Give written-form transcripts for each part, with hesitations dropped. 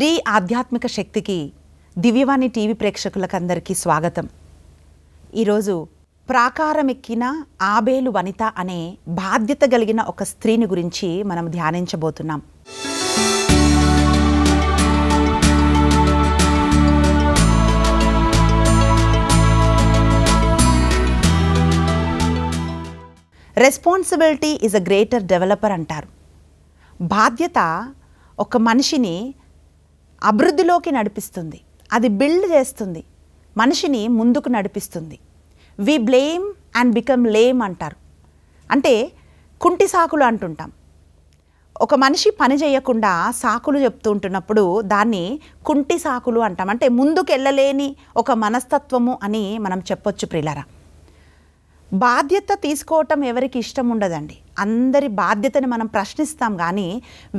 స్త్రీ ఆధ్యాత్మిక శక్తికి దివ్యవాణి టీవీ ప్రేక్షకులకందరికీ స్వాగతం. ఈరోజు ప్రాకారమెక్కిన ఆబేలు వనిత అనే బాధ్యత కలిగిన ఒక స్త్రీని గురించి మనం ధ్యానించబోతున్నాం. Responsibility is a greater developer అంటారు. బాధ్యత ఒక మనిషిని అభివృద్ధిలోకి నడిపిస్తుంది, అది బిల్డ్ చేస్తుంది, మనిషిని ముందుకు నడిపిస్తుంది. వి బ్లేమ్ అండ్ బికమ్ లేమ్ అంటారు. అంటే కుంటి సాకులు అంటుంటాం. ఒక మనిషి పని చేయకుండా సాకులు చెప్తూ ఉంటున్నప్పుడు దాన్ని కుంటి సాకులు అంటాం. అంటే ముందుకు వెళ్ళలేని ఒక మనస్తత్వము అని మనం చెప్పొచ్చు ప్రియులారా. బాధ్యత తీసుకోవటం ఎవరికి ఇష్టం ఉండదండి. అందరి బాధ్యతని మనం ప్రశ్నిస్తాం, కానీ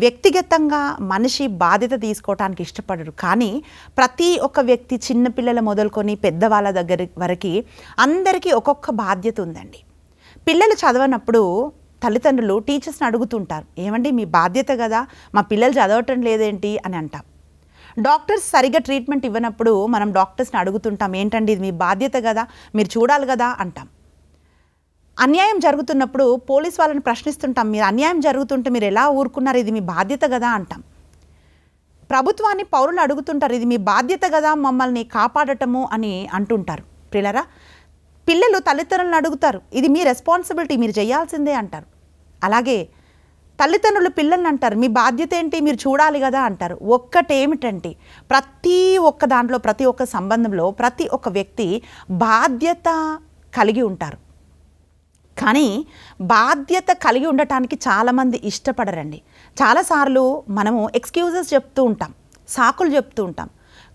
వ్యక్తిగతంగా మనిషి బాధ్యత తీసుకోవటానికి ఇష్టపడరు. కానీ ప్రతి ఒక్క వ్యక్తి, చిన్నపిల్లల మొదలుకొని పెద్దవాళ్ళ దగ్గర వరకు అందరికీ ఒక్కొక్క బాధ్యత ఉందండి. పిల్లలు చదవనప్పుడు తల్లిదండ్రులు టీచర్స్ని అడుగుతుంటారు, ఏమండి మీ బాధ్యత కదా, మా పిల్లలు చదవటం లేదేంటి అని అంటాం. డాక్టర్స్ సరిగ్గా ట్రీట్మెంట్ ఇవ్వనప్పుడు మనం డాక్టర్స్ని అడుగుతుంటాం, ఏంటండి ఇది మీ బాధ్యత కదా, మీరు చూడాలి కదా అంటాం. అన్యాయం జరుగుతున్నప్పుడు పోలీస్ వాళ్ళని ప్రశ్నిస్తుంటాం, మీరు అన్యాయం జరుగుతుంటే మీరు ఎలా ఊరుకున్నారు, ఇది మీ బాధ్యత కదా అంటాం. ప్రభుత్వాన్ని పౌరులు అడుగుతుంటారు, ఇది మీ బాధ్యత కదా మమ్మల్ని కాపాడటము అని అంటుంటారు. పిల్లరా, పిల్లలు తల్లిదండ్రులను అడుగుతారు, ఇది మీ రెస్పాన్సిబిలిటీ, మీరు చేయాల్సిందే అంటారు. అలాగే తల్లిదండ్రులు పిల్లల్ని అంటారు, మీ బాధ్యత ఏంటి, మీరు చూడాలి కదా అంటారు. ఒక్కటేమిటంటే ప్రతి ఒక్క దాంట్లో, ప్రతి ఒక్క సంబంధంలో ప్రతి ఒక్క వ్యక్తి బాధ్యత కలిగి ఉంటారు. కానీ బాధ్యత కలిగి ఉండటానికి చాలామంది ఇష్టపడరండి. చాలాసార్లు మనము ఎక్స్క్యూజెస్ చెప్తూ ఉంటాం, సాకులు చెప్తూ ఉంటాం.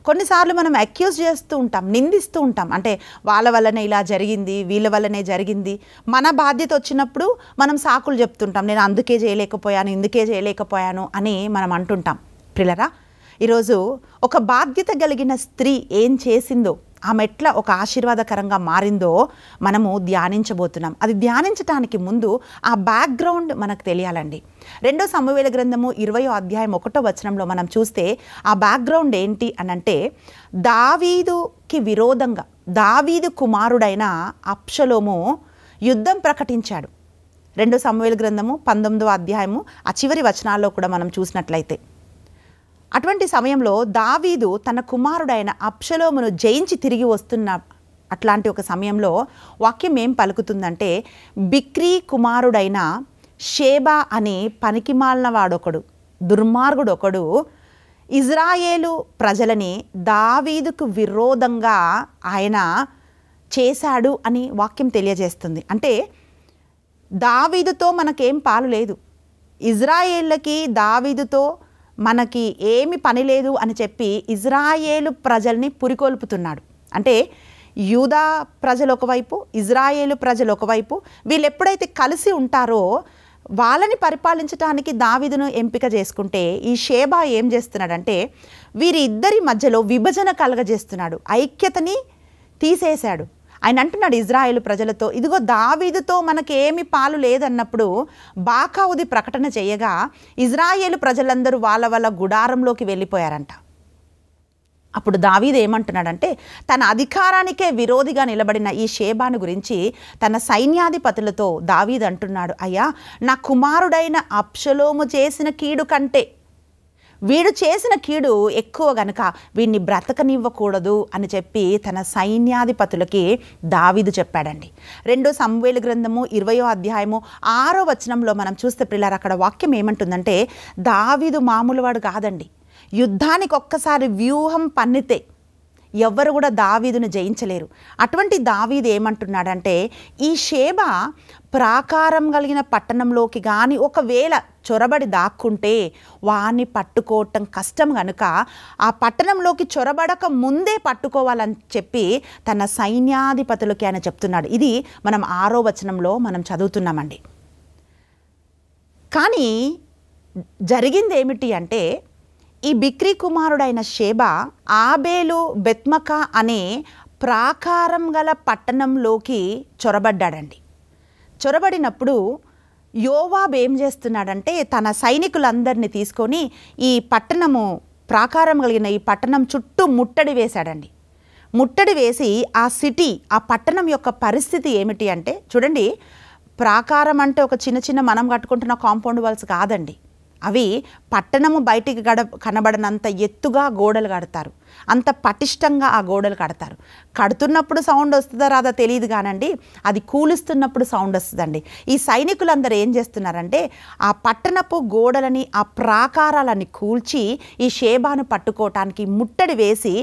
కొన్నిసార్లు మనం అక్యూజ్ చేస్తూ ఉంటాం, నిందిస్తూ ఉంటాం. అంటే వాళ్ళ వల్లనే ఇలా జరిగింది, వీళ్ళ వల్లనే జరిగింది. మన బాధ్యత వచ్చినప్పుడు మనం సాకులు చెప్తుంటాం, నేను అందుకే చేయలేకపోయాను, ఇందుకే చేయలేకపోయాను అని మనం అంటుంటాం. పిల్లరా, ఈరోజు ఒక బాధ్యత కలిగిన స్త్రీ ఏం చేసిందో, ఆమె ఎట్లా ఒక ఆశీర్వాదకరంగా మారిందో మనము ధ్యానించబోతున్నాం. అది ధ్యానించడానికి ముందు ఆ బ్యాక్గ్రౌండ్ మనకు తెలియాలండి. 2 సమూయేలు గ్రంథము 20వ అధ్యాయం 1వ వచనంలో మనం చూస్తే ఆ బ్యాక్గ్రౌండ్ ఏంటి అని అంటే, దావీదుకి విరోధంగా దావీదు కుమారుడైన అబ్షలోము యుద్ధం ప్రకటించాడు. 2 సమూయేలు గ్రంథము 19వ అధ్యాయము ఆ చివరి వచనాల్లో కూడా మనం చూసినట్లయితే, అటువంటి సమయంలో దావీదు తన కుమారుడైన అబ్షలోమును జయించి తిరిగి వస్తున్న అట్లాంటి ఒక సమయంలో వాక్యం ఏం పలుకుతుందంటే, బిక్రీ కుమారుడైన షేబా అని పనికిమాలిన వాడొకడు, దుర్మార్గుడు ఒకడు ఇజ్రాయేలు ప్రజలని దావీదుకు విరోధంగా ఆయన చేశాడు అని వాక్యం తెలియజేస్తుంది. అంటే దావీదుతో మనకేం పాలు లేదు, ఇజ్రాయేళ్ళకి దావీదుతో మనకి ఏమి పని లేదు అని చెప్పి ఇజ్రాయేలు ప్రజల్ని పురికొల్పుతున్నాడు. అంటే యూదా ప్రజలు ఒకవైపు, ఇజ్రాయేలు ప్రజలు ఒకవైపు, వీళ్ళు ఎప్పుడైతే కలిసి ఉంటారో వాళ్ళని పరిపాలించడానికి దావీదును ఎంపిక చేసుకుంటే, ఈ షేబా ఏం చేస్తున్నాడంటే వీరి ఇద్దరి మధ్యలో విభజన కలగజేస్తున్నాడు, ఐక్యతని తీసేశాడు. ఆయన అంటున్నాడు ఇజ్రాయేలు ప్రజలతో, ఇదిగో దావీదుతో మనకేమి పాలు లేదన్నప్పుడు బాకావుది ప్రకటన చేయగా ఇజ్రాయేలు ప్రజలందరూ వాళ్ళ గుడారంలోకి వెళ్ళిపోయారంట. అప్పుడు దావీదు ఏమంటున్నాడంటే, తన అధికారానికే విరోధిగా నిలబడిన ఈ షేబాను గురించి తన సైన్యాధిపతులతో దావీదు అంటున్నాడు, అయ్యా నా కుమారుడైన అబ్షలోము చేసిన కీడు కంటే వీడు చేసిన కీడు ఎక్కువ గనుక వీడిని బ్రతకనివ్వకూడదు అని చెప్పి తన సైన్యాధిపతులకి దావీదు చెప్పాడండి. 2 సమూయేలు గ్రంథము 20వ అధ్యాయము 6వ వచనంలో మనం చూస్తే పిల్లలు, అక్కడ వాక్యం ఏమంటుందంటే, దావీదు మామూలు వాడు కాదండి. యుద్ధానికి ఒక్కసారి వ్యూహం పన్నితే ఎవ్వరు కూడా దావీదును జయించలేరు. అటువంటి దావీదు ఏమంటున్నాడంటే, ఈ షేబా ప్రాకారం కలిగిన పట్టణంలోకి కానీ ఒకవేళ చొరబడి దాక్కుంటే వాణ్ణి పట్టుకోవటం కష్టం కనుక ఆ పట్టణంలోకి చొరబడక ముందే పట్టుకోవాలని చెప్పి తన సైన్యాధిపతులకి ఆయన చెప్తున్నాడు. ఇది మనం 6వ వచనంలో మనం చదువుతున్నామండి. కానీ జరిగింది ఏమిటి అంటే, ఈ బిక్రీ కుమారుడైన షేబా ఆబేలు బెత్మక అనే ప్రాకారం గల పట్టణంలోకి చొరబడ్డాడండి. చొరబడినప్పుడు యోవాబు ఏం చేస్తున్నాడంటే తన సైనికులందరినీ తీసుకొని ఈ పట్టణము ప్రాకారం కలిగిన ఈ పట్టణం చుట్టూ ముట్టడి వేశాడండి. ముట్టడి వేసి ఆ సిటీ, ఆ పట్టణం యొక్క పరిస్థితి ఏమిటి అంటే చూడండి, ప్రాకారం అంటే ఒక చిన్న చిన్న మనం కట్టుకుంటున్న కాంపౌండ్ వాల్స్ కాదండి. అవి పట్టణము బయటికి కనబడనంత ఎత్తుగా గోడలు కడతారు, అంత పటిష్టంగా ఆ గోడలు కడతారు. కడుతున్నప్పుడు సౌండ్ వస్తుందా రాదా తెలియదు కానండి, అది కూలుస్తున్నప్పుడు సౌండ్ వస్తుందండి. ఈ సైనికులందరూ ఏం చేస్తున్నారంటే ఆ పట్టణపు గోడలని, ఆ ప్రాకారాలని కూల్చి ఈ షేబాను పట్టుకోవటానికి ముట్టడి వేసి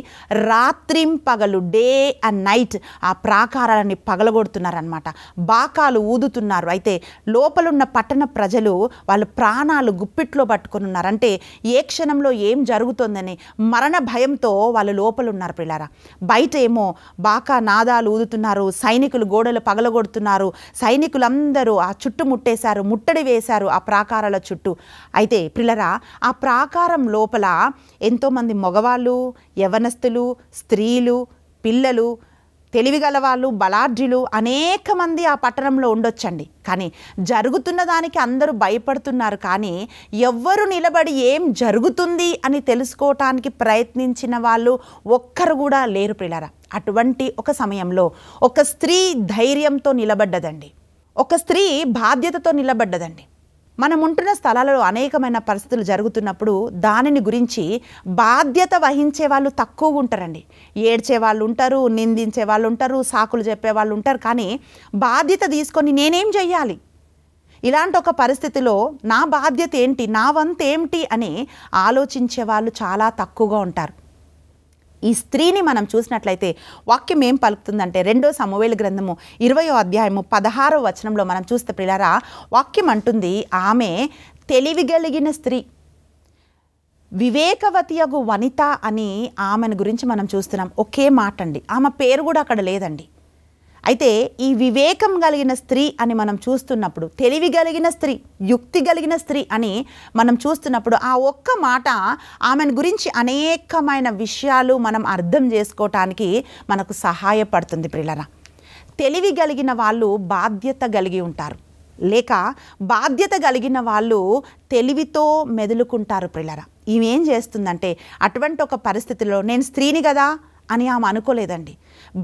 రాత్రింపగలు, డే అండ్ నైట్ ఆ ప్రాకారాలని పగలగొడుతున్నారనమాట. బాకాలు ఊదుతున్నారు. అయితే లోపలున్న పట్టణ ప్రజలు వాళ్ళ ప్రాణాలు గుప్పిట్లో పట్టుకొని ఉన్నారు. అంటే ఏ క్షణంలో ఏం జరుగుతుందని మరణ భయంతో వాళ్ళు లోపల ఉన్నారు పిల్లారా. బయట ఏమో బాకా నాదాలు ఊదుతున్నారు, సైనికులు గోడలు పగలగొడుతున్నారు, సైనికులందరూ ఆ చుట్టూ ముట్టేశారు, ముట్టడి వేశారు ఆ ప్రాకారాల చుట్టూ. అయితే పిల్లరా, ఆ ప్రాకారం లోపల ఎంతోమంది మగవాళ్ళు, యవనస్తులు, స్త్రీలు, పిల్లలు, తెలివిగల వాళ్ళు, బలాఢ్యులు అనేక మంది ఆ పట్టణంలో ఉండొచ్చండి. కానీ జరుగుతున్న దానికి అందరూ భయపడుతున్నారు. కానీ ఎవ్వరు నిలబడి ఏం జరుగుతుంది అని తెలుసుకోవటానికి ప్రయత్నించిన వాళ్ళు ఒక్కరు కూడా లేరు పిల్లరా. అటువంటి ఒక సమయంలో ఒక స్త్రీ ధైర్యంతో నిలబడ్డదండి, ఒక స్త్రీ బాధ్యతతో నిలబడ్డదండి. మనం ఉంటున్న స్థలాలలో అనేకమైన పరిస్థితులు జరుగుతున్నప్పుడు దానిని గురించి బాధ్యత వహించే వాళ్ళు తక్కువగా ఉంటారండి. ఏడ్చే వాళ్ళు ఉంటారు, నిందించే వాళ్ళు ఉంటారు, సాకులు చెప్పే వాళ్ళు ఉంటారు. కానీ బాధ్యత తీసుకొని నేనేం చెయ్యాలి, ఇలాంటి ఒక పరిస్థితిలో నా బాధ్యత ఏంటి, నా వంతు ఏమిటి అని ఆలోచించే వాళ్ళు చాలా తక్కువగా ఉంటారు. ఈ స్త్రీని మనం చూసినట్లయితే వాక్యం ఏం పలుకుతుందంటే 2 సమూయేలు గ్రంథము 20వ అధ్యాయము 16వ వచనంలో మనం చూస్తే పిల్లరా, వాక్యం అంటుంది, ఆమె తెలివిగలిగిన స్త్రీ, వివేకవతియగు వనిత అని ఆమెను గురించి మనం చూస్తున్నాం. ఒకే మాట అండి, ఆమె పేరు కూడా అక్కడ లేదండి. అయితే ఈ వివేకం కలిగిన స్త్రీ అని మనం చూస్తున్నప్పుడు, తెలివి కలిగిన స్త్రీ, యుక్తి కలిగిన స్త్రీ అని మనం చూస్తున్నప్పుడు ఆ ఒక్క మాట ఆమెను గురించి అనేకమైన విషయాలు మనం అర్థం చేసుకోవటానికి మనకు సహాయపడుతుంది పిల్లరా. తెలివి కలిగిన వాళ్ళు బాధ్యత కలిగి ఉంటారు, లేక బాధ్యత కలిగిన వాళ్ళు తెలివితో మెదులుకుంటారు పిల్లరా. ఈమెం చేస్తుందంటే అటువంటి ఒక పరిస్థితిలో నేను స్త్రీని కదా అని ఆమె అనుకోలేదండి.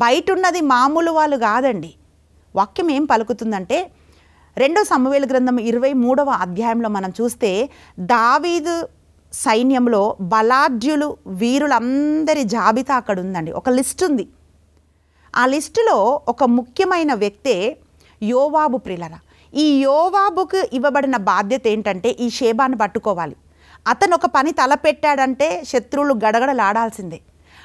బయట ఉన్నది మామూలు వాళ్ళు కాదండి. వాక్యం ఏం పలుకుతుందంటే 2 సమూయేలు గ్రంథం 23వ అధ్యాయంలో మనం చూస్తే దావీదు సైన్యంలో బలాఢ్యులు, వీరులందరి జాబితా అక్కడ ఉందండి. ఒక లిస్ట్ ఉంది. ఆ లిస్టులో ఒక ముఖ్యమైన వ్యక్తే యోవాబు ప్రియులరా. ఈ యోవాబుకు ఇవ్వబడిన బాధ్యత ఏంటంటే ఈ షేబాను పట్టుకోవాలి. అతను ఒక పని తలపెట్టాడంటే శత్రువులు గడగడలాడాల్సిందే.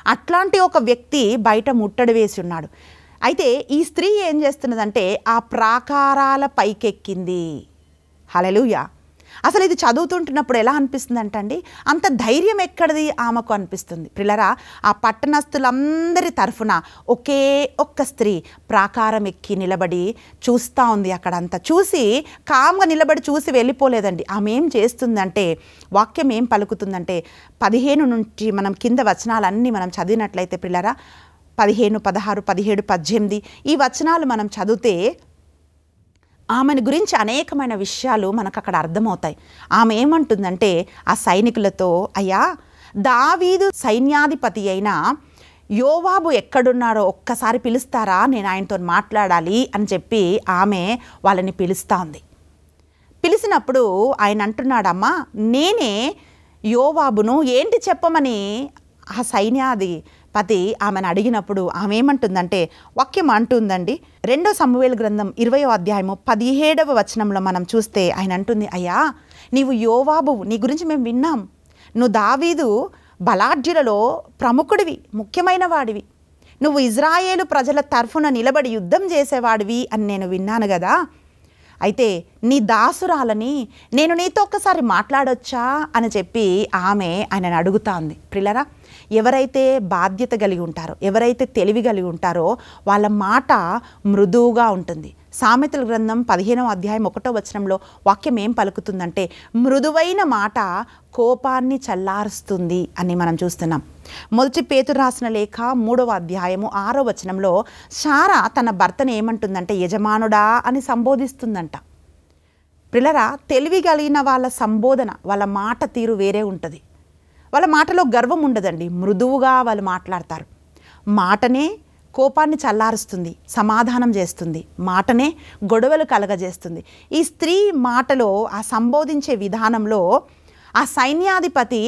అట్లాంటి ఒక వ్యక్తి బయట ముట్టడి వేసి ఉన్నాడు. అయితే ఈ స్త్రీ ఏం చేస్తున్నదంటే ఆ ప్రాకారాల పైకెక్కింది. హల్లెలూయా. అసలు ఇది చదువుతుంటున్నప్పుడు ఎలా అనిపిస్తుంది అంటండి, అంత ధైర్యం ఎక్కడిది ఆమెకు అనిపిస్తుంది. పిల్లరా, ఆ పట్టణస్థులందరి తరఫున ఒకే ఒక్క స్త్రీ ప్రాకారం ఎక్కి నిలబడి చూస్తూ ఉంది. అక్కడంతా చూసి కామ్గా నిలబడి చూసి వెళ్ళిపోలేదండి. ఆమె ఏం చేస్తుందంటే, వాక్యం ఏం పలుకుతుందంటే 15 నుంచి మనం కింద వచనాలన్నీ మనం చదివినట్లయితే పిల్లరా, 15, 16, 17, 18 ఈ వచనాలు మనం చదివితే ఆమెను గురించి అనేకమైన విషయాలు మనకు అక్కడ అర్థమవుతాయి. ఆమె ఏమంటుందంటే ఆ సైనికులతో, అయ్యా, దావీదు సైన్యాధిపతి అయిన యోవాబు ఎక్కడున్నారో ఒక్కసారి పిలుస్తారా, నేను ఆయనతో మాట్లాడాలి అని చెప్పి ఆమె వాళ్ళని పిలుస్తూ ఉంది. పిలిచినప్పుడు ఆయన అంటున్నాడమ్మా, నేనే యోవాబును, ఏంటి చెప్పమని ఆ సైన్యాధిపతి ఆమెను అడిగినప్పుడు ఆమె ఏమంటుందంటే, వాక్యం అంటుందండి 2 సమూయేలు గ్రంథం 20వ అధ్యాయము 17వ వచనంలో మనం చూస్తే ఆయన అంటుంది, అయ్యా, నీవు యోవాబు, నీ గురించి మేము విన్నాం, నువ్వు దావీదు బలాఢ్యులలో ప్రముఖుడివి, ముఖ్యమైన వాడివి, నువ్వు ఇజ్రాయేలు ప్రజల తరఫున నిలబడి యుద్ధం చేసేవాడివి అని నేను విన్నాను కదా. అయితే నీ దాసురాలని నేను నీతో ఒక్కసారి మాట్లాడొచ్చా అని చెప్పి ఆమె ఆయనను అడుగుతా ఉంది. ప్రియులరా, ఎవరైతే బాధ్యత కలిగి ఉంటారో, ఎవరైతే తెలివి కలిగి ఉంటారో వాళ్ళ మాట మృదువుగా ఉంటుంది. సామెతల గ్రంథం 15వ అధ్యాయం 1వ వచనంలో వాక్యం ఏం పలుకుతుందంటే, మృదువైన మాట కోపాన్ని చల్లారుస్తుంది అని మనం చూస్తున్నాం. మొదటి పేతురు రాసిన లేఖ 3వ అధ్యాయము 6వ వచనంలో శారా తన భర్తను ఏమంటుందంటే, యజమానుడా అని సంబోధిస్తుందంట. పిల్లరా, తెలివి కలిగిన వాళ్ళ సంబోధన, వాళ్ళ మాట తీరు వేరే ఉంటుంది. వాళ్ళ మాటలో గర్వం ఉండదండి, మృదువుగా వాళ్ళు మాట్లాడతారు. మాటనే కోపాన్ని చల్లారుస్తుంది, సమాధానం చేస్తుంది, మాటనే గొడవలు కలగజేస్తుంది. ఈ స్త్రీ మాటలో ఆ సంబోధించే విధానంలో ఆ సైన్యాధిపతి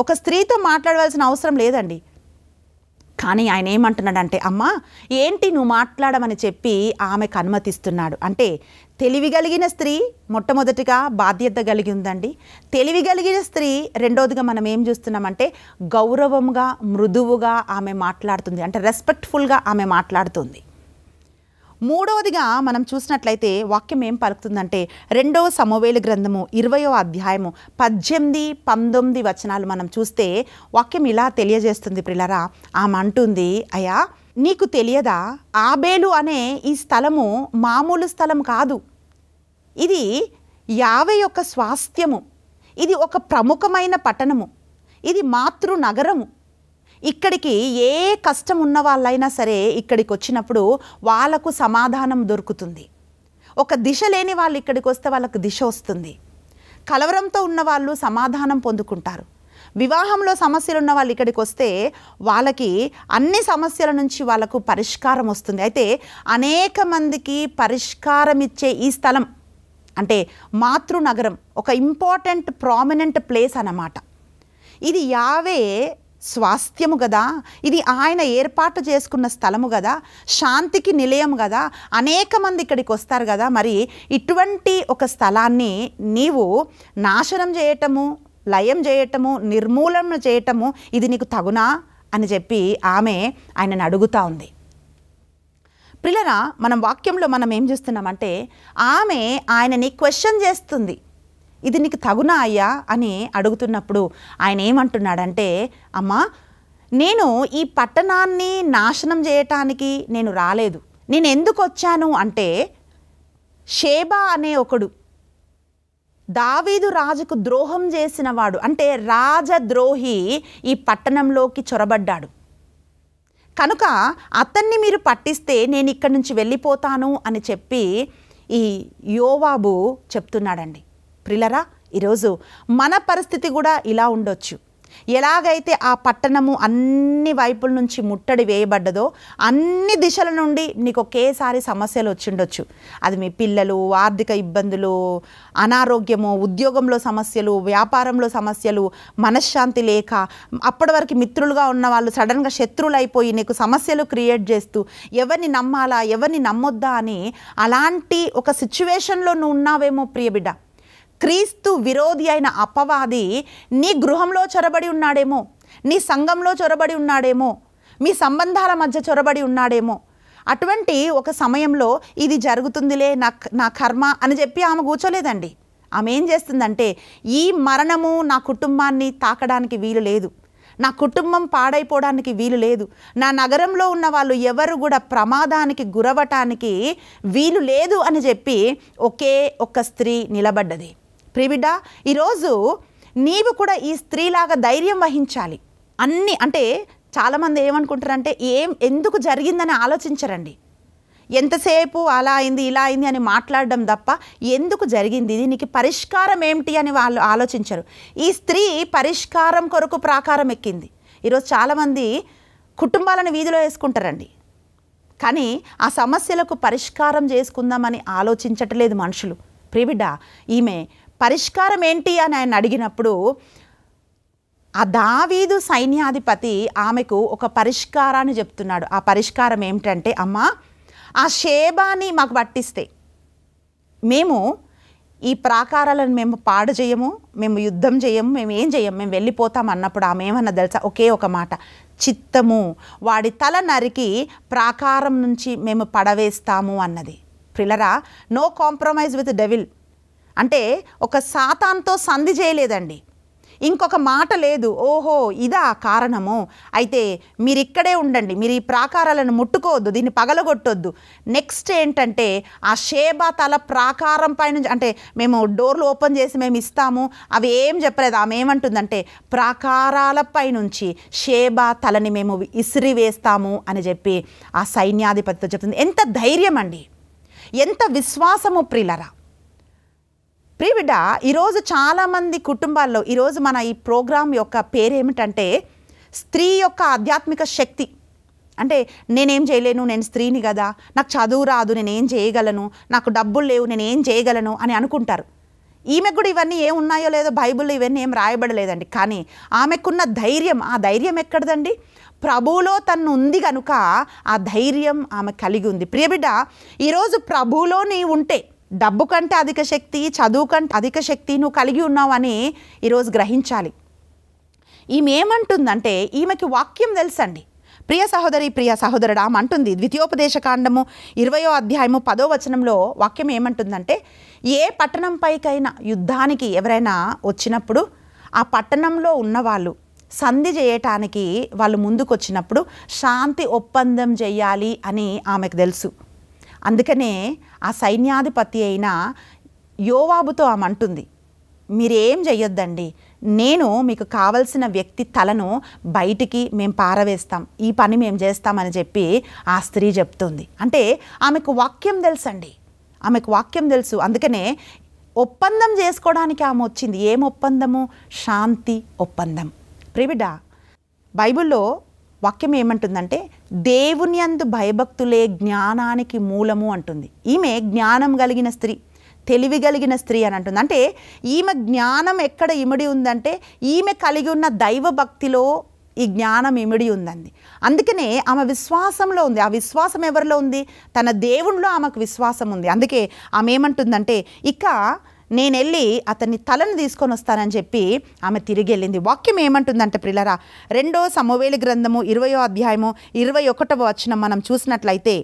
ఒక స్త్రీతో మాట్లాడవలసిన అవసరం లేదండి. కానీ ఆయన ఏమంటున్నాడంటే, అమ్మా ఏంటి నువ్వు మాట్లాడమని చెప్పి ఆమెకు అనుమతిస్తున్నాడు. అంటే తెలివి కలిగిన స్త్రీ మొట్టమొదటిగా బాధ్యత కలిగి ఉందండి. తెలివి కలిగిన స్త్రీ రెండోదిగా మనం ఏం చూస్తున్నామంటే గౌరవంగా మృదువుగా ఆమె మాట్లాడుతుంది, అంటే రెస్పెక్ట్ఫుల్గా ఆమె మాట్లాడుతుంది. మూడవదిగా మనం చూసినట్లయితే వాక్యం ఏం పలుకుతుందంటే 2 సమూయేలు గ్రంథము 20వ అధ్యాయము 18-19 వచనాలు మనం చూస్తే వాక్యం ఇలా తెలియజేస్తుంది ప్రియులారా. ఆమె అంటుంది, అయ్యా నీకు తెలియదా, ఆబేలు అనే ఈ స్థలము మామూలు స్థలం కాదు, ఇది యావే యొక్క స్వాస్థ్యము, ఇది ఒక ప్రముఖమైన పట్టణము, ఇది మాతృ నగరము. ఇక్కడికి ఏ కష్టం ఉన్న వాళ్ళైనా సరే ఇక్కడికి వచ్చినప్పుడు వాళ్ళకు సమాధానం దొరుకుతుంది. ఒక దిశ లేని వాళ్ళు ఇక్కడికి వస్తే వాళ్ళకు దిశ వస్తుంది. కలవరంతో ఉన్న వాళ్ళు సమాధానం పొందుకుంటారు. వివాహంలో సమస్యలు ఉన్న వాళ్ళు ఇక్కడికి వస్తే వాళ్ళకి అన్ని సమస్యల నుంచి వాళ్ళకు పరిష్కారం వస్తుంది. అయితే అనేక మందికి పరిష్కారం ఇచ్చే ఈ స్థలం అంటే మాతృనగరం ఒక ఇంపార్టెంట్ ప్రామినెంట్ ప్లేస్ అన్నమాట. ఇది యావే స్వాస్థ్యము కదా, ఇది ఆయన ఏర్పాటు చేసుకున్న స్థలము కదా, శాంతికి నిలయం కదా, అనేక మంది ఇక్కడికి వస్తారు కదా, మరి ఇటువంటి ఒక స్థలాన్ని నీవు నాశనం చేయటము, లయం చేయటము, నిర్మూలన చేయటము ఇది నీకు తగునా అని చెప్పి ఆమె ఆయనను అడుగుతూ ఉంది. ప్రియులారా, మనం వాక్యంలో మనం ఏం చూస్తున్నామంటే ఆమె ఆయనని క్వశ్చన్ చేస్తుంది, ఇది నీకు తగునా అయ్యా అని అడుగుతున్నప్పుడు ఆయన ఏమంటున్నాడంటే, అమ్మా నేను ఈ పట్టణాన్ని నాశనం చేయటానికి నేను రాలేదు. నేను ఎందుకు వచ్చాను అంటే షేబా అనే ఒకడు దావీదు రాజుకు ద్రోహం చేసిన వాడు, అంటే రాజద్రోహి ఈ పట్టణంలోకి చొరబడ్డాడు కనుక అతన్ని మీరు పట్టిస్తే నేను ఇక్కడి నుంచి వెళ్ళిపోతాను అని చెప్పి ఈ యోవాబు చెప్తున్నాడండి. ప్రియులారా, ఈరోజు మన పరిస్థితి కూడా ఇలా ఉండొచ్చు. ఎలాగైతే ఆ పట్టణము అన్ని వైపుల నుంచి ముట్టడి వేయబడ్డదో అన్ని దిశల నుండి నీకు ఒకేసారి సమస్యలు వచ్చిండొచ్చు. అది మీ పిల్లలు, ఆర్థిక ఇబ్బందులు, అనారోగ్యము, ఉద్యోగంలో సమస్యలు, వ్యాపారంలో సమస్యలు, మనశ్శాంతి లేక, అప్పటి వరకు మిత్రులుగా ఉన్న వాళ్ళు సడన్గా శత్రువులు అయిపోయి నీకు సమస్యలు క్రియేట్ చేస్తూ ఎవరిని నమ్మాలా ఎవరిని నమ్మొద్దా అని అలాంటి ఒక సిచ్యువేషన్లో నువ్వు ఉన్నావేమో ప్రియబిడ్డ. క్రీస్తు విరోధి అయిన అపవాది నీ గృహంలో చొరబడి ఉన్నాడేమో, నీ సంఘంలో చొరబడి ఉన్నాడేమో, మీ సంబంధాల మధ్య చొరబడి ఉన్నాడేమో. అటువంటి ఒక సమయంలో ఇది జరుగుతుందిలే నా కర్మ అని చెప్పి ఆమె కూర్చోలేదండి. ఆమె ఏం చేస్తుందంటే ఈ మరణము నా కుటుంబాన్ని తాకడానికి వీలు లేదు, నా కుటుంబం పాడైపోవడానికి వీలు లేదు, నా నగరంలో ఉన్న వాళ్ళు ఎవరు కూడా ప్రమాదానికి గురవటానికి వీలు లేదు అని చెప్పి ఒకే ఒక్క స్త్రీ నిలబడ్డది. ప్రియబిడ్డ, ఈరోజు నీవు కూడా ఈ స్త్రీలాగా ధైర్యం వహించాలి. అన్నీ అంటే చాలామంది ఏమనుకుంటారంటే ఎందుకు జరిగిందని ఆలోచించరండి. ఎంతసేపు అలా అయింది ఇలా అయింది అని మాట్లాడడం తప్ప ఎందుకు జరిగింది, దీనికి పరిష్కారం ఏమిటి అని వాళ్ళు ఆలోచించరు. ఈ స్త్రీ పరిష్కారం కొరకు ప్రాకారం ఎక్కింది. ఈరోజు చాలామంది కుటుంబాలను వీధిలో వేసుకుంటారండి, కానీ ఆ సమస్యలకు పరిష్కారం చేసుకుందామని ఆలోచించట్లేదు మనుషులు. ప్రియబిడ్డ, ఈమె పరిష్కారం ఏంటి అని ఆయన అడిగినప్పుడు ఆ దావీదు సైన్యాధిపతి ఆమెకు ఒక పరిష్కారాన్ని చెప్తున్నాడు. ఆ పరిష్కారం ఏమిటంటే, అమ్మా ఆ షేబాని మాకు పట్టిస్తే మేము ఈ ప్రాకారాలను మేము పాడు చేయము, మేము యుద్ధం చేయము, మేము ఏం చేయము, మేము వెళ్ళిపోతాం అన్నప్పుడు ఆమె ఏమన్నా తెలుసా, ఒకే ఒక మాట, చిత్తము, వాడి తల నరికి ప్రాకారం నుంచి మేము పడవేస్తాము అన్నది. ప్రియులారా, నో కాంప్రమైజ్ విత్ డెవిల్ అంటే ఒక సాతాన్తో సంధి చేయలేదండి. ఇంకొక మాట లేదు, ఓహో ఇదా కారణము, అయితే మీరు ఇక్కడే ఉండండి, మీరు ఈ ప్రాకారాలను ముట్టుకోవద్దు, దీన్ని పగలగొట్టొద్దు. నెక్స్ట్ ఏంటంటే ఆ షేబా తల ప్రాకారం పైనుంచి, అంటే మేము డోర్లు ఓపెన్ చేసి మేము ఇస్తాము అవి ఏం చెప్పలేదు. ఆమె ఏమంటుందంటే ప్రాకారాలపై నుంచి షేబా తలని మేము ఇసిరివేస్తాము అని చెప్పి ఆ సైన్యాధిపతితో చెప్తుంది. ఎంత ధైర్యం అండి, ఎంత విశ్వాసము ప్రియులారా. ప్రియబిడ్డ, ఈరోజు చాలామంది కుటుంబాల్లో ఈరోజు మన ఈ ప్రోగ్రాం యొక్క పేరేమిటంటే స్త్రీ యొక్క ఆధ్యాత్మిక శక్తి. అంటే నేనేం చేయలేను, నేను స్త్రీని కదా, నాకు చదువు రాదు, నేనేం చేయగలను, నాకు డబ్బులు లేవు, నేనేం చేయగలను అని అనుకుంటారు. ఈమెకు కూడా ఇవన్నీ ఏం ఉన్నాయో లేదో బైబిల్లో ఇవన్నీ ఏం రాయబడలేదండి. కానీ ఆమెకున్న ధైర్యం, ఆ ధైర్యం ఎక్కడదండి? ప్రభువులో తను ఉంది కనుక ఆ ధైర్యం ఆమె కలిగి ఉంది. ప్రియబిడ్డ, ఈరోజు ప్రభువులో నీవు ఉంటే డబ్బు కంటే అధిక శక్తి, చదువు కంటే అధిక శక్తి నువ్వు కలిగి ఉన్నావని ఈరోజు గ్రహించాలి. ఈమె ఏమంటుందంటే ఈమెకి వాక్యం తెలుసండి. ప్రియ సహోదరి, ప్రియ సహోదరుడు, ఆమె అంటుంది ద్వితీయోపదేశకాండము 20వ అధ్యాయము 10వ వచనంలో వాక్యం ఏమంటుందంటే, ఏ పట్టణంపైకైనా యుద్ధానికి ఎవరైనా వచ్చినప్పుడు ఆ పట్టణంలో ఉన్నవాళ్ళు సంధి చేయటానికి వాళ్ళు ముందుకు వచ్చినప్పుడు శాంతి ఒప్పందం చేయాలి అని ఆమెకు తెలుసు. అందుకనే ఆ సైన్యాధిపతి అయిన యోవాబుతో ఆమె అంటుంది, మీరేం చెయ్యొద్దండి, నేను మీకు కావలసిన వ్యక్తి తలను బయటికి మేము పారవేస్తాం, ఈ పని మేము చేస్తామని చెప్పి ఆ స్త్రీ చెప్తుంది. అంటే ఆమెకు వాక్యం తెలుసండి, ఆమెకు వాక్యం తెలుసు. అందుకనే ఒప్పందం చేసుకోవడానికి ఆమె వచ్చింది. ఏం ఒప్పందము? శాంతి ఒప్పందం. ప్రియబిడ్డ, బైబిల్లో వాక్యం ఏమంటుందంటే దేవుని యందు భయభక్తులే జ్ఞానానికి మూలము అంటుంది. ఈమె జ్ఞానం కలిగిన స్త్రీ, తెలివి కలిగిన స్త్రీ అని అంటుంది. అంటే ఈమె జ్ఞానం ఎక్కడ ఇమిడి ఉందంటే ఈమె కలిగి ఉన్న దైవ భక్తిలో ఈ జ్ఞానం ఇమిడి ఉందండి. అందుకనే ఆమె విశ్వాసంలో ఉంది. ఆ విశ్వాసం ఎవరిలో ఉంది? తన దేవునిలో ఆమెకు విశ్వాసం ఉంది. అందుకే ఆమె ఏమంటుందంటే, ఇక నేను వెళ్ళి అతన్ని తలను తీసుకొని వస్తానని చెప్పి ఆమె తిరిగి వెళ్ళింది. వాక్యం ఏమంటుందంటే ప్రియులారా, 2వ సమూయేలు గ్రంథము 20వ అధ్యాయము 21వ వచనం మనం చూసినట్లయితే,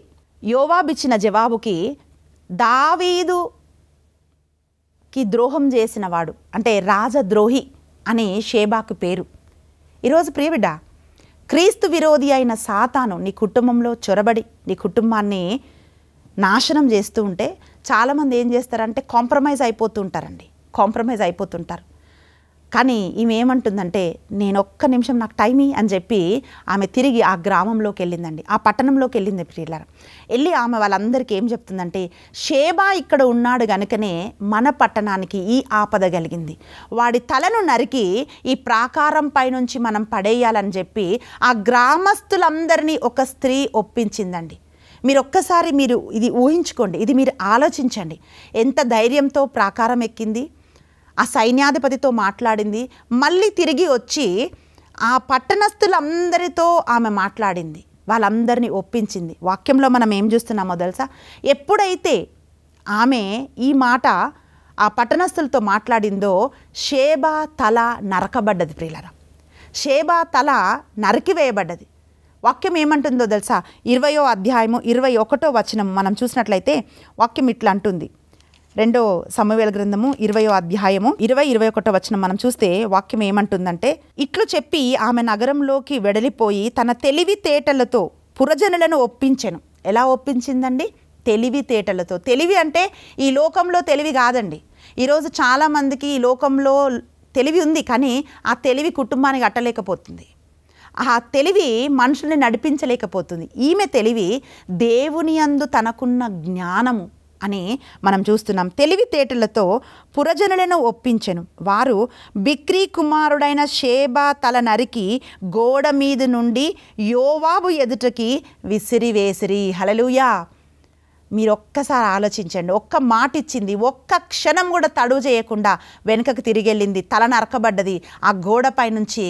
యోవాబు ఇచ్చిన జవాబుకి దావీదుకి ద్రోహం చేసిన వాడు, అంటే రాజద్రోహి అని షేబాకు పేరు. ఈరోజు ప్రియబిడ్డ, క్రీస్తు విరోధి అయిన సాతాను నీ కుటుంబంలో చొరబడి నీ కుటుంబాన్ని నాశనం చేస్తూ ఉంటే చాలామంది ఏం చేస్తారంటే కాంప్రమైజ్ అయిపోతుంటారు. కానీ ఈమె ఏమంటుందంటే, నేను ఒక్క నిమిషం నాకు టైం అని చెప్పి ఆమె తిరిగి ఆ గ్రామంలోకి వెళ్ళిందండి, ఆ పట్టణంలోకి వెళ్ళింది. ప్రియులారా, వెళ్ళి ఆమె వాళ్ళందరికీ ఏం చెప్తుందంటే, షేబా ఇక్కడ ఉన్నాడు గనుకనే మన పట్టణానికి ఈ ఆపద కలిగింది, వాడి తలను నరికి ఈ ప్రాకారం పైనుంచి మనం పడేయాలని చెప్పి ఆ గ్రామస్తులందరినీ ఒక స్త్రీ ఒప్పించిందండి. మీరు ఒక్కసారి ఇది ఊహించుకోండి, ఇది మీరు ఆలోచించండి. ఎంత ధైర్యంతో ప్రాకారం ఎక్కింది, ఆ సైన్యాధిపతితో మాట్లాడింది, మళ్ళీ తిరిగి వచ్చి ఆ పట్టణస్థులందరితో ఆమె మాట్లాడింది, వాళ్ళందరినీ ఒప్పించింది. వాక్యంలో మనం ఏం చూస్తున్నామో తెలుసా? ఎప్పుడైతే ఆమె ఈ మాట ఆ పట్టణస్థులతో మాట్లాడిందో షేబా తల నరకబడ్డది. ప్రియులారా, షేబా తల నరికివేయబడ్డది. వాక్యం ఏమంటుందో తెలుసా? 20వ అధ్యాయము 21వ వచనం మనం చూసినట్లయితే వాక్యం ఇట్లా అంటుంది. 2వ సమూయేలు గ్రంథము 20వ అధ్యాయము 20-21వ వచనం మనం చూస్తే వాక్యం ఏమంటుందంటే, ఇట్లు చెప్పి ఆమె నగరంలోకి వెడలిపోయి తన తెలివితేటలతో పురజనులను ఒప్పించెను. ఎలా ఒప్పించిందండి? తెలివితేటలతో. తెలివి అంటే ఈ లోకంలో తెలివి కాదండి. ఈరోజు చాలామందికి ఈ లోకంలో తెలివి ఉంది, కానీ ఆ తెలివి కుటుంబానికి అట్టలేకపోతుంది, ఆ తెలివి మనుషుల్ని నడిపించలేకపోతుంది. ఈమె తెలివి దేవుని యందు తనకున్న జ్ఞానము అని మనం చూస్తున్నాం. తెలివితేటలతో పురజనులను ఒప్పించెను. వారు బిక్రీ కుమారుడైన షేబా తల నరికి గోడ మీద నుండి యోవాబు ఎదుటకి విసిరివేసిరి. హల్లెలూయా! మీరు ఒక్కసారి ఆలోచించండి. ఒక్క మాట ఇచ్చింది, ఒక్క క్షణం కూడా తడువు చేయకుండా వెనుకకు తిరిగి వెళ్ళింది, తల నరకబడ్డది, ఆ గోడపై నుంచి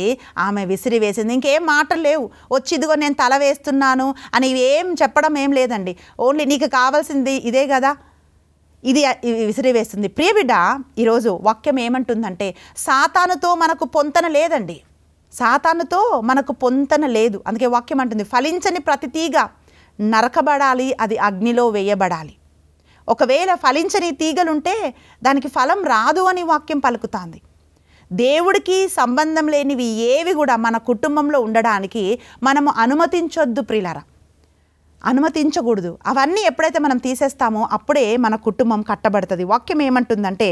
ఆమె విసిరివేసింది. ఇంకేం మాటలు లేవు, వచ్చి ఇదిగో నేను తల వేస్తున్నాను అని ఏం చెప్పడం ఏం లేదండి. ఓన్లీ నీకు కావాల్సింది ఇదే కదా, ఇది విసిరివేస్తుంది. ప్రియబిడ్డ, ఈరోజు వాక్యం ఏమంటుందంటే, సాతానుతో మనకు పొంతన లేదండి, సాతానుతో మనకు పొంతన లేదు. అందుకే వాక్యం అంటుంది, ఫలించని ప్రతి తీగ నరకబడాలి, అది అగ్నిలో వేయబడాలి. ఒకవేళ ఫలించని తీగలుంటే దానికి ఫలం రాదు అని వాక్యం పలుకుతాంది. దేవుడికి సంబంధం లేనివి ఏవి కూడా మన కుటుంబంలో ఉండడానికి మనము అనుమతించొద్దు ప్రియులారా, అనుమతించకూడదు. అవన్నీ ఎప్పుడైతే మనం తీసేస్తామో అప్పుడే మన కుటుంబం కట్టబడుతుంది. వాక్యం ఏమంటుందంటే,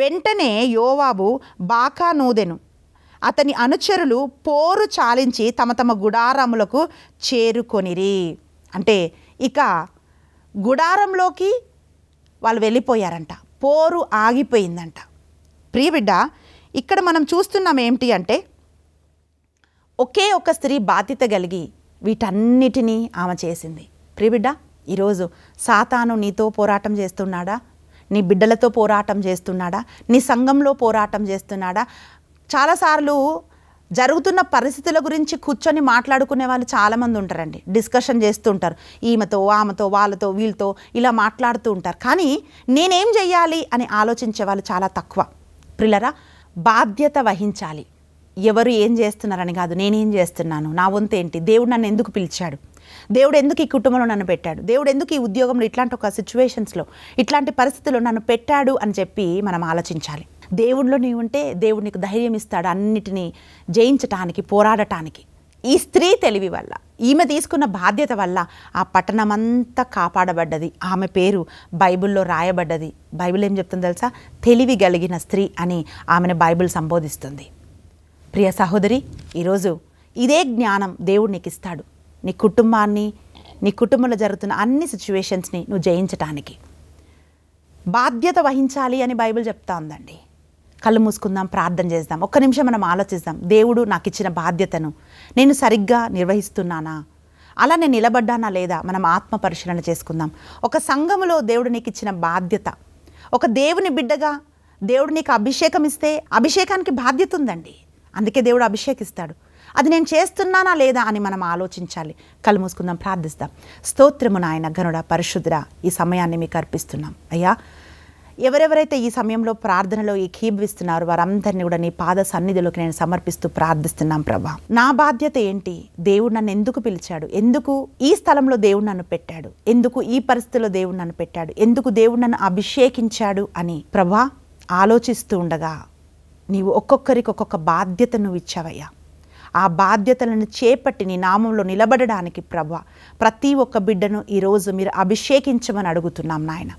వెంటనే యోవాబు బాకా నూదెను, అతని అనుచరులు పోరు చాలించి తమ తమ గుడారములకు చేరుకొనిరి. అంటే ఇక గుడారంలోకి వాళ్ళు వెళ్ళిపోయారంట, పోరు ఆగిపోయిందంట. ప్రియబిడ్డ, ఇక్కడ మనం చూస్తున్నాం ఏమిటి అంటే, ఒకే ఒక స్త్రీ బాధ్యత కలిగి వీటన్నిటినీ ఆమె చేసింది. ప్రియబిడ్డ, ఈరోజు సాతాను నీతో పోరాటం చేస్తున్నాడా? నీ బిడ్డలతో పోరాటం చేస్తున్నాడా? నీ సంఘంలో పోరాటం చేస్తున్నాడా? చాలాసార్లు జరుగుతున్న పరిస్థితుల గురించి కూర్చొని మాట్లాడుకునే వాళ్ళు చాలామంది ఉంటారండి. డిస్కషన్ చేస్తూ ఉంటారు, ఈమెతో ఆమెతో వాళ్ళతో వీళ్ళతో ఇలా మాట్లాడుతూ ఉంటారు. కానీ నేనేం చెయ్యాలి అని ఆలోచించే వాళ్ళు చాలా తక్కువ. ప్రియులారా, బాధ్యత వహించాలి. ఎవరు ఏం చేస్తున్నారని కాదు, నేనేం చేస్తున్నాను, నా వంతు ఏంటి, దేవుడు నన్ను ఎందుకు పిలిచాడు, దేవుడు ఎందుకు ఈ కుటుంబంలో నన్ను పెట్టాడు, దేవుడు ఎందుకు ఈ ఉద్యోగంలో ఇట్లాంటి ఒక సిచ్యువేషన్స్లో ఇట్లాంటి పరిస్థితుల్లో నన్ను పెట్టాడు అని చెప్పి మనం ఆలోచించాలి. దేవుడిలో నీవు ఉంటే దేవుడు నీకు ధైర్యం ఇస్తాడు అన్నిటినీ జయించటానికి, పోరాడటానికి. ఈ స్త్రీ తెలివి వల్ల, ఈమె తీసుకున్న బాధ్యత వల్ల ఆ పట్టణమంతా కాపాడబడ్డది. ఆమె పేరు బైబిల్లో రాయబడ్డది. బైబిల్ ఏం చెప్తుంది తెలుసా? తెలివి కలిగిన స్త్రీ అని ఆమెను బైబిల్ సంబోధిస్తుంది. ప్రియ సహోదరి, ఈరోజు ఇదే జ్ఞానం దేవుడు నీకు ఇస్తాడు, నీ కుటుంబాన్ని, నీ కుటుంబంలో జరుగుతున్న అన్ని సిచ్యువేషన్స్ని నువ్వు జయించటానికి. బాధ్యత వహించాలి అని బైబిల్ చెప్తా ఉందండి. కళ్ళు మూసుకుందాం, ప్రార్థన చేద్దాం, ఒక్క నిమిషం మనం ఆలోచిద్దాం. దేవుడు నాకు ఇచ్చిన బాధ్యతను నేను సరిగ్గా నిర్వహిస్తున్నానా, అలా నేను నిలబడ్డానా లేదా? మనం ఆత్మ పరిశీలన చేసుకుందాం. ఒక సంఘములో దేవుడు నీకు ఇచ్చిన బాధ్యత, ఒక దేవుని బిడ్డగా దేవుడు నీకు అభిషేకం ఇస్తే అభిషేకానికి బాధ్యత ఉందండి. అందుకే దేవుడు అభిషేకిస్తాడు. అది నేను చేస్తున్నానా లేదా అని మనం ఆలోచించాలి. కళ్ళు మూసుకుందాం, ప్రార్థిస్తాం. స్తోత్రము నాయన, ఘనుడా, పరిశుద్ధుడా, ఈ సమయాన్ని మీకు అర్పిస్తున్నాం. అయ్యా, ఎవరెవరైతే ఈ సమయంలో ప్రార్థనలో ఏకీభవిస్తున్నారో వారందరినీ కూడా నీ పాద సన్నిధిలోకి నేను సమర్పిస్తూ ప్రార్థిస్తున్నాం. ప్రభా, నా బాధ్యత ఏంటి? దేవుడు నన్ను ఎందుకు పిలిచాడు? ఎందుకు ఈ స్థలంలో దేవుడు నన్ను పెట్టాడు? ఎందుకు ఈ పరిస్థితిలో దేవుడు నన్ను పెట్టాడు? ఎందుకు దేవుడు నన్ను అభిషేకించాడు అని ప్రభా ఆలోచిస్తూ ఉండగా నీవు ఒక్కొక్కరికి ఒక్కొక్క బాధ్యత నువ్వు ఇచ్చావయ్యా. ఆ బాధ్యతలను చేపట్టి నీ నామంలో నిలబడడానికి ప్రభా ప్రతి ఒక్క బిడ్డను ఈరోజు మీరు అభిషేకించమని అడుగుతున్నాం నాయన.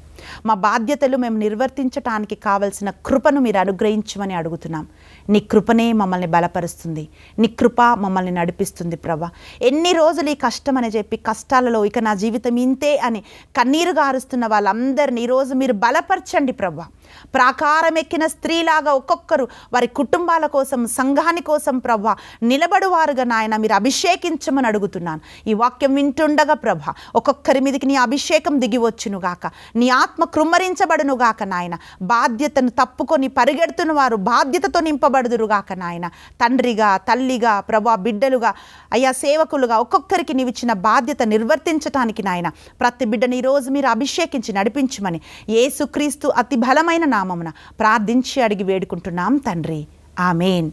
మా బాధ్యతలు మేము నిర్వర్తించటానికి కావలసిన కృపను మీరు అనుగ్రహించమని అడుగుతున్నాం. నీ కృపనే మమ్మల్ని బలపరుస్తుంది, నీ కృప మమ్మల్ని నడిపిస్తుంది ప్రభా. ఎన్ని రోజులు ఈ కష్టం అని చెప్పి కష్టాలలో ఇక నా జీవితం ఇంతే అని కన్నీరు గారుస్తున్న వాళ్ళందరినీ ఈరోజు మీరు బలపరచండి ప్రభా. ప్రాకారం ఎక్కిన స్త్రీలాగా ఒక్కొక్కరు వారి కుటుంబాల కోసం, సంఘాని కోసం ప్రభా నిలబడువారుగా నాయన మీరు అభిషేకించమని అడుగుతున్నాను. ఈ వాక్యం వింటుండగా ప్రభా ఒక్కొక్కరి మీదకి నీ అభిషేకం దిగివచ్చునుగాక, నీ ఆత్మ కృమ్మరించబడునుగాక నాయన. బాధ్యతను తప్పుకొని పరిగెడుతున్న వారు బాధ్యతతో నింపబడుదురుగాక నాయన. తండ్రిగా, తల్లిగా ప్రభా, బిడ్డలుగా, అయ్యా సేవకులుగా ఒక్కొక్కరికి నీవు ఇచ్చిన బాధ్యత నిర్వర్తించటానికి నాయన ప్రతి బిడ్డని ఈరోజు మీరు అభిషేకించి నడిపించమని యేసుక్రీస్తు అతి బలమైన నామమున ప్రార్థించి అడిగి వేడుకుంటున్నాం తండ్రి. ఆమేన్.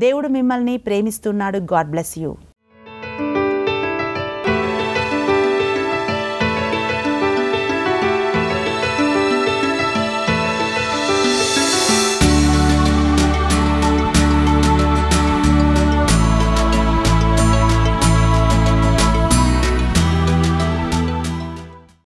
దేవుడు మిమ్మల్ని ప్రేమిస్తున్నాడు. God bless you.